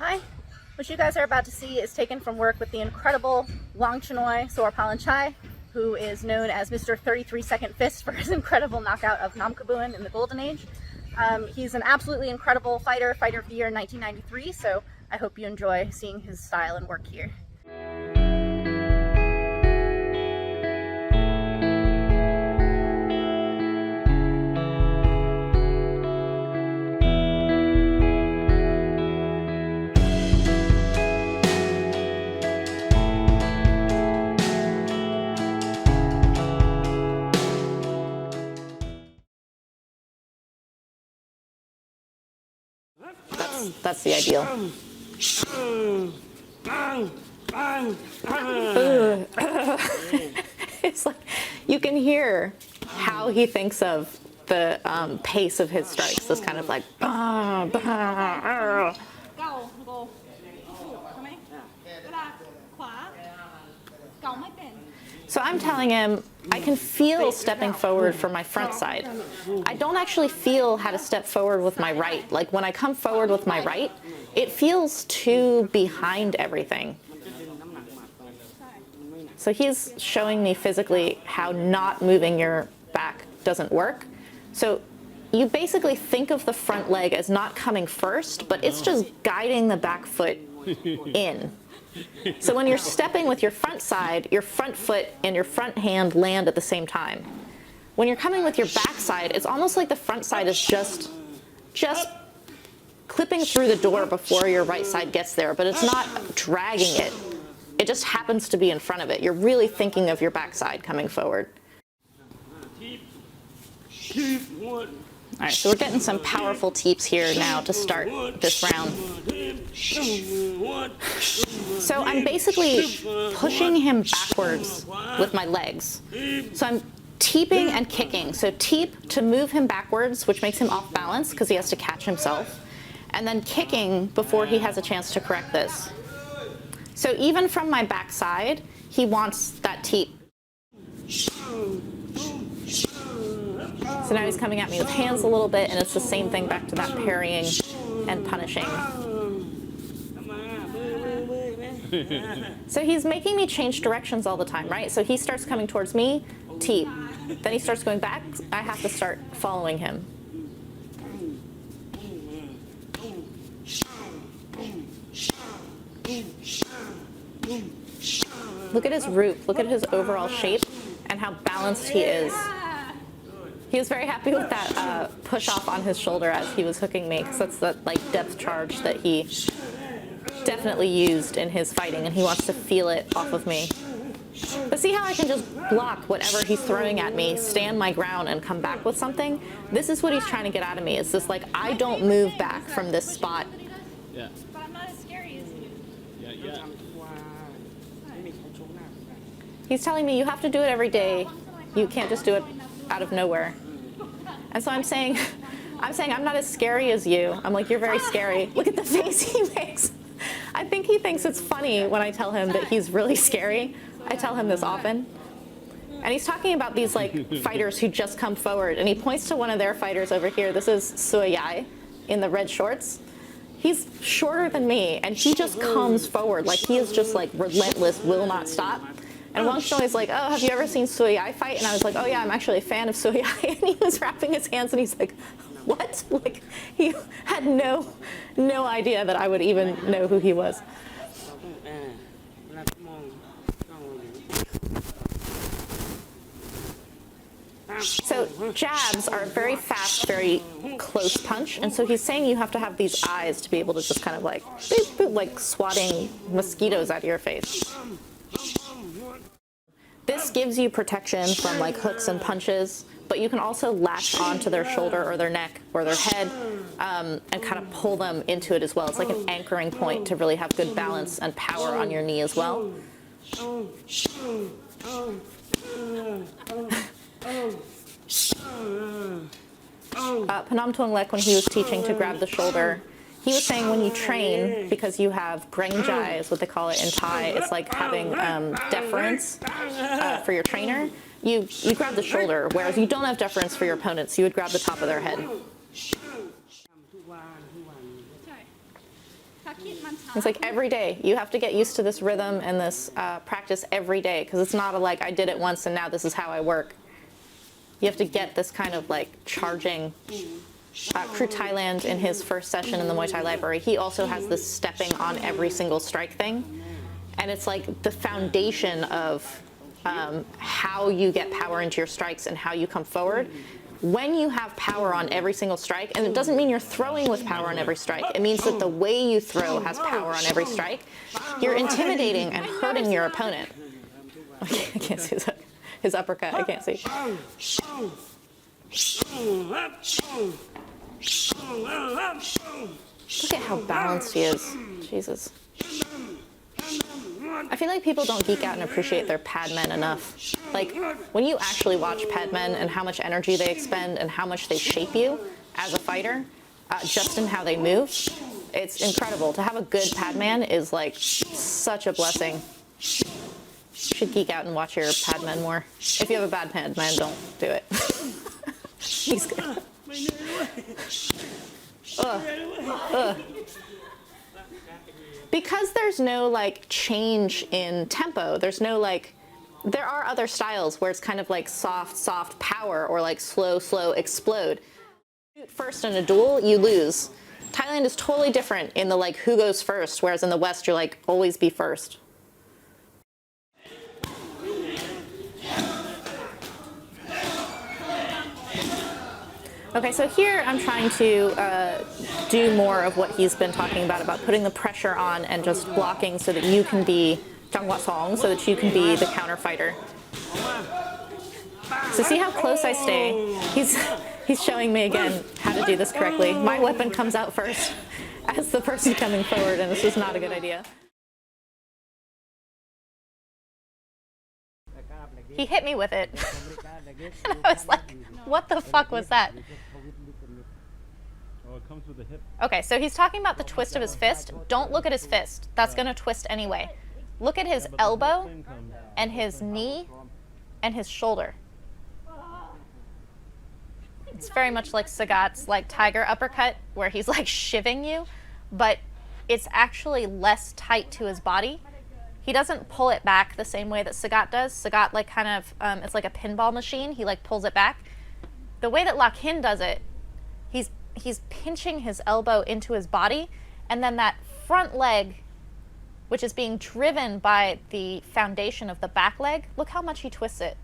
Hi, what you guys are about to see is taken from work with the incredible Wangchannoi Sorpalanchai, who is known as Mr. 33-Second Fist for his incredible knockout of Namkabuin in the Golden Age. He's an absolutely incredible fighter of the year in 1993, so I hope you enjoy seeing his style and work here. That's the ideal. It's like you can hear how he thinks of the pace of his strikes. This kind of like bah, bah, So I'm telling him I can feel stepping forward for my front side. I don't actually feel how to step forward with my right. Like when I come forward with my right, it feels too behind everything. So he's showing me physically how not moving your back doesn't work. So you basically think of the front leg as not coming first, but it's just guiding the back foot in. So when you're stepping with your front side, your front foot and your front hand land at the same time. When you're coming with your back side, it's almost like the front side is just clipping through the door before your right side gets there, but it's not dragging it. It just happens to be in front of it. You're really thinking of your back side coming forward. All right, so we're getting some powerful teeps here now to start this round. So I'm basically pushing him backwards with my legs. So I'm teeping and kicking. So teep to move him backwards, which makes him off balance because he has to catch himself. And then kicking before he has a chance to correct this. So even from my backside, he wants that teep. So now he's coming at me with hands a little bit, and it's the same thing back to that parrying and punishing. So he's making me change directions all the time, right? So he starts coming towards me, teep. Then he starts going back, I have to start following him. Look at his root, look at his overall shape and how balanced he is. He was very happy with that push off on his shoulder as he was hooking me, because that's the depth charge that he definitely used in his fighting, and he wants to feel it off of me. But see how I can just block whatever he's throwing at me, stand my ground, and come back with something? This is what he's trying to get out of me. It's this I don't move back from this spot. Yeah. But I'm not as scary as you. Yeah. He's telling me you have to do it every day. You can't just do it out of nowhere. And so I'm saying I'm not as scary as you. I'm like, you're very scary. Look at the face he makes. I think he thinks it's funny when I tell him that he's really scary. I tell him this often. And he's talking about these fighters who just come forward, and he points to one of their fighters over here. This is Sylvie in the red shorts. He's shorter than me, and he just comes forward. He is just relentless, will not stop. And Wangchannoi is like, oh, have you ever seen Sylvie fight? And I was like, oh yeah, I'm actually a fan of Sylvie. And he was wrapping his hands and he's like, what? He had no idea that I would even know who he was. So jabs are a very fast, very close punch. And so he's saying you have to have these eyes to be able to just kind of boop, boop, like swatting mosquitoes out of your face. This gives you protection from hooks and punches, but you can also latch onto their shoulder or their neck or their head and kind of pull them into it as well. It's like an anchoring point to really have good balance and power on your knee as well. Phnom Tuong Lek, when he was teaching to grab the shoulder, he was saying when you train, because you have Breng Jai is what they call it in Thai, it's like having deference for your trainer. You grab the shoulder, whereas you don't have deference for your opponents. You would grab the top of their head. It's like every day. You have to get used to this rhythm and this practice every day, because it's not a like, I did it once and now this is how I work. You have to get this kind of like charging. Crew Thailand, in his first session in the Muay Thai Library, he also has this stepping on every single strike thing. And it's like the foundation of how you get power into your strikes and how you come forward. When you have power on every single strike, and it doesn't mean you're throwing with power on every strike, it means that the way you throw has power on every strike, you're intimidating and hurting your opponent. I can't see his uppercut, I can't see. Look at how balanced he is. Jesus. I feel like people don't geek out and appreciate their padmen enough. Like, when you actually watch padmen and how much energy they expend and how much they shape you as a fighter, just in how they move, it's incredible. To have a good padman is like such a blessing. You should geek out and watch your padmen more. If you have a bad padman, don't do it. He's good. Ugh. Ugh. Because there's no like change in tempo, there's no like, there are other styles where it's kind of like soft power, or like slow explode. Shoot first in a duel, you lose. Thailand is totally different in the like who goes first, whereas in the West you're like always be first. Okay, so here I'm trying to do more of what he's been talking about putting the pressure on and just blocking so that you can be Duuglas-Ittu, so that you can be the counter fighter. So see how close I stay? He's showing me again how to do this correctly. My weapon comes out first as the person coming forward, and this is not a good idea. He hit me with it. And I was like, what the fuck was that? Oh, it comes with the hip. Okay, so he's talking about the twist of his fist. Don't look at his fist. That's going to twist anyway. Look at his elbow and his knee and his shoulder. It's very much like Sagat's like tiger uppercut, where he's like shivving you, but it's actually less tight to his body. He doesn't pull it back the same way that Sagat does. Sagat like kind of, it's like a pinball machine. He like pulls it back. The way that Lock Hin does it, he's pinching his elbow into his body, and then that front leg, which is being driven by the foundation of the back leg, look how much he twists it.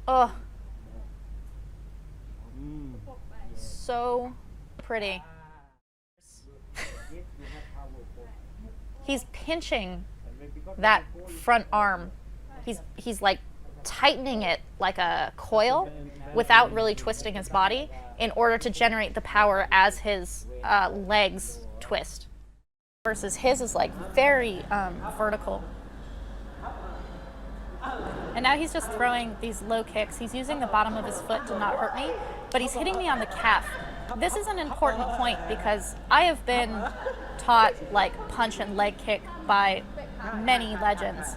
Oh. So pretty. He's pinching that front arm. He's like tightening it like a coil without really twisting his body in order to generate the power as his legs twist. Versus his is like very vertical. And now he's just throwing these low kicks. He's using the bottom of his foot to not hurt me, but he's hitting me on the calf. This is an important point because I have been taught like punch and leg kick by many legends.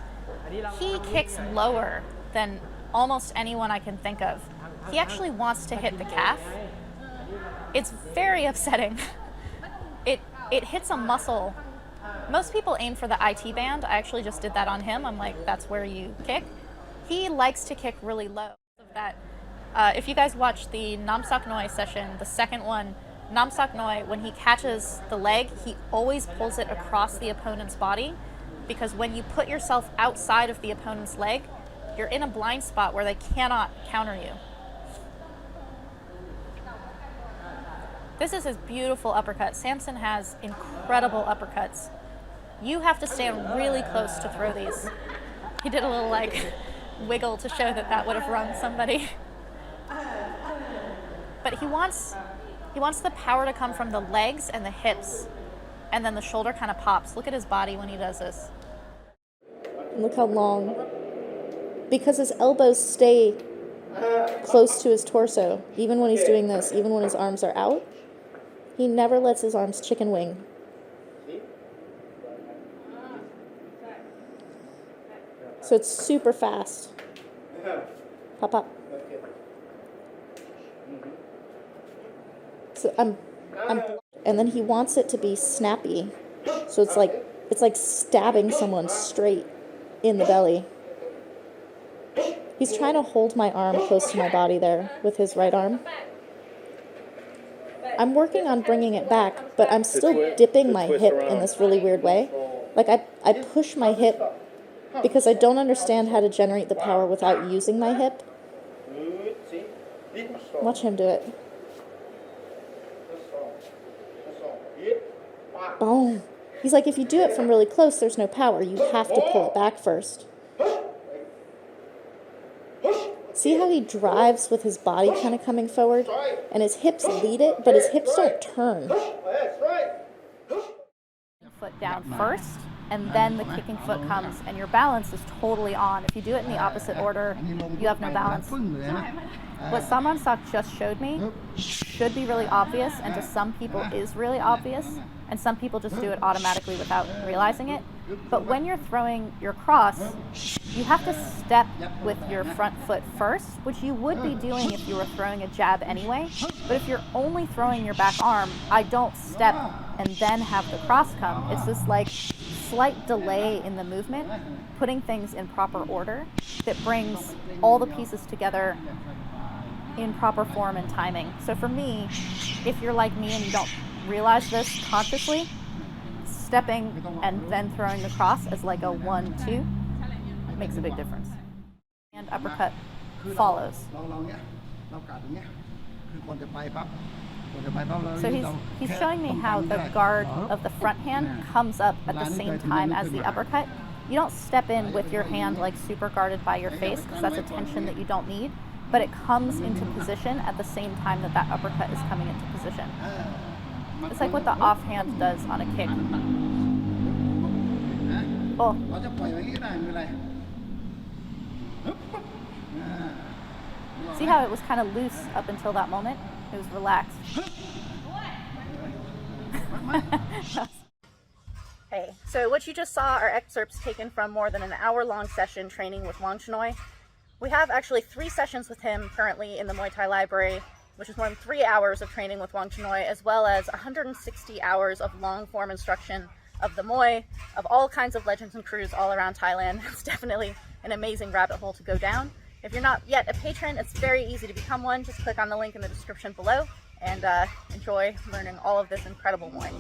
He kicks lower than almost anyone I can think of. He actually wants to hit the calf. It's very upsetting. It hits a muscle. Most people aim for the IT band. I actually just did that on him. I'm like, that's where you kick. He likes to kick really low. That, if you guys watch the Wangchannoi session, the second one, Wangchannoi, when he catches the leg, he always pulls it across the opponent's body, because when you put yourself outside of the opponent's leg, you're in a blind spot where they cannot counter you. This is his beautiful uppercut. Samson has incredible uppercuts. You have to stand really close to throw these. He did a little like wiggle to show that that would have rung somebody. But he wants the power to come from the legs and the hips, and then the shoulder kind of pops. Look at his body when he does this. Look how long. Because his elbows stay close to his torso, even when he's doing this, even when his arms are out, he never lets his arms chicken wing. So it's super fast. Pop, pop. So and then he wants it to be snappy. So it's like stabbing someone straight in the belly. He's trying to hold my arm close to my body there with his right arm. I'm working on bringing it back, but I'm still dipping my hip in this really weird way. Like I push my hip because I don't understand how to generate the power without using my hip. Watch him do it. Boom. He's like, if you do it from really close, there's no power. You have to pull it back first. See how he drives with his body kind of coming forward? And his hips lead it, but his hips don't turn. Foot down first, and then the kicking foot comes, and your balance is totally on. If you do it in the opposite order, you have no balance. What Samransak just showed me should be really obvious, and to some people is really obvious, and some people just do it automatically without realizing it. But when you're throwing your cross, you have to step with your front foot first, which you would be doing if you were throwing a jab anyway. But if you're only throwing your back arm, I don't step and then have the cross come. It's this like slight delay in the movement, putting things in proper order that brings all the pieces together in proper form and timing. So for me, if you're like me and you don't realize this consciously, stepping and then throwing the cross as like a 1-2 makes a big difference. And uppercut follows. So he's showing me how the guard of the front hand comes up at the same time as the uppercut. You don't step in with your hand like super guarded by your face, because that's a tension that you don't need, but it comes into position at the same time that that uppercut is coming into position. It's like what the offhand does on a kick. Oh. See how it was kind of loose up until that moment? It was relaxed. Hey, so what you just saw are excerpts taken from more than an hour-long session training with Wangchannoi. We have actually 3 sessions with him currently in the Muay Thai Library, which is more than 3 hours of training with Wangchannoi, as well as 160 hours of long-form instruction of the Muay, of all kinds of legends and crews all around Thailand. It's definitely an amazing rabbit hole to go down. If you're not yet a patron, it's very easy to become one. Just click on the link in the description below and enjoy learning all of this incredible Muay.